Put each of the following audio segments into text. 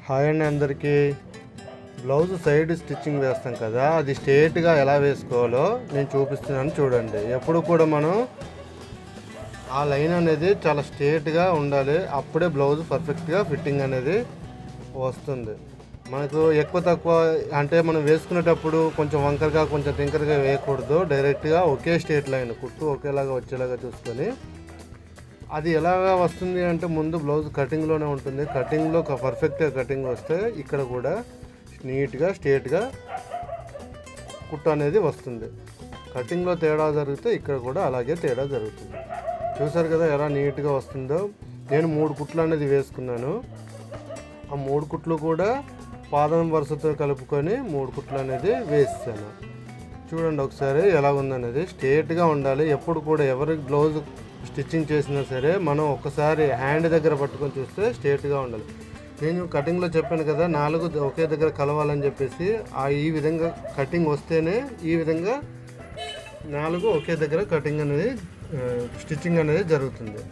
Hi అండి అందరికీ. Blouse side stitching వేస్తాం కదా, అది స్ట్రేట్గా ఎలా వేసుకోవాలో నేను చూపిస్తున్నాను చూడండి. ఎప్పుడు కూడా మనం ఆ లైన్ అనేది చాలా స్ట్రేట్గా ఉండాలి, అప్పుడే బ్లౌజ్ పర్ఫెక్ట్గా ఫిట్టింగ్ అనేది వస్తుంది. మనకు ఎక్కువ తక్కువ అంటే మనం వేసుకునేటప్పుడు కొంచెం వంకరగా కొంచెం టింకర్గా వేయకూడదు. డైరెక్ట్గా ఒకే స్ట్రేట్ లైన్ కుట్టు ఒకేలాగా వచ్చేలాగా చూసుకొని, అది ఎలాగా వస్తుంది అంటే ముందు బ్లౌజ్ కటింగ్లోనే ఉంటుంది. కటింగ్లో పర్ఫెక్ట్గా కటింగ్ వస్తే ఇక్కడ కూడా నీట్గా స్ట్రేట్గా కుట్టు అనేది వస్తుంది. కటింగ్లో తేడా జరిగితే ఇక్కడ కూడా అలాగే తేడా జరుగుతుంది. చూసారు కదా ఎలా నీట్గా వస్తుందో. నేను 3 కుట్లు అనేది వేసుకున్నాను. ఆ 3 కుట్లు కూడా పాదం వరుసతో కలుపుకొని 3 కుట్లు అనేది వేసాను. చూడండి ఒకసారి ఎలా ఉందనేది. స్ట్రేట్గా ఉండాలి ఎప్పుడు కూడా. ఎవరి బ్లౌజ్ స్టిచ్చింగ్ చేసినా సరే మనం ఒకసారి హ్యాండ్ దగ్గర పట్టుకొని చూస్తే స్ట్రేట్గా ఉండాలి. నేను కటింగ్లో చెప్పాను కదా 4 ఒకే దగ్గర కలవాలని చెప్పేసి, ఈ విధంగా కటింగ్ వస్తేనే ఈ విధంగా 4 ఒకే దగ్గర కటింగ్ అనేది స్టిచ్చింగ్ అనేది జరుగుతుంది.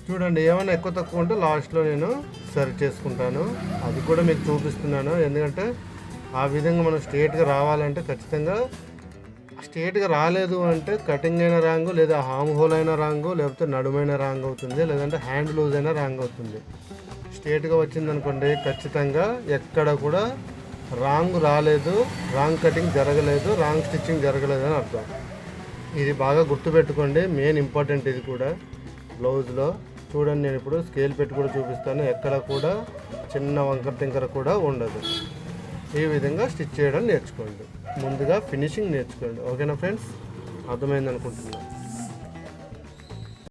చూడండి ఏమైనా ఎక్కువ తక్కువ ఉంటే లాస్ట్లో నేను సరి చేసుకుంటాను. అది కూడా మీకు చూపిస్తున్నాను. ఎందుకంటే ఆ విధంగా మనం స్ట్రేట్గా రావాలంటే ఖచ్చితంగా స్ట్రేట్గా రాలేదు అంటే కటింగ్ అయినా రాంగు, లేదా హామ్ హోల్ అయినా రాంగు, లేకపోతే నడుమైనా రాంగ్ అవుతుంది, లేదంటే హ్యాండ్ లూజ్ అయినా రాంగ్ అవుతుంది. స్ట్రేట్గా వచ్చిందనుకోండి ఖచ్చితంగా ఎక్కడ కూడా రాంగ్ రాలేదు, రాంగ్ కటింగ్ జరగలేదు, రాంగ్ స్టిచ్చింగ్ జరగలేదు అని అర్థం. ఇది బాగా గుర్తుపెట్టుకోండి. మెయిన్ ఇంపార్టెంట్ ఇది కూడా బ్లౌజ్లో. చూడండి నేను ఇప్పుడు స్కేల్ పెట్టి కూడా చూపిస్తాను. ఎక్కడ కూడా చిన్న వంకర టింకర కూడా ఉండదు. ఈ విధంగా స్టిచ్ చేయడం నేర్చుకోండి. ముందుగా ఫినిషింగ్ నేర్చుకోండి. ఓకేనా ఫ్రెండ్స్? అర్థమైంది అనుకుంటున్నాను.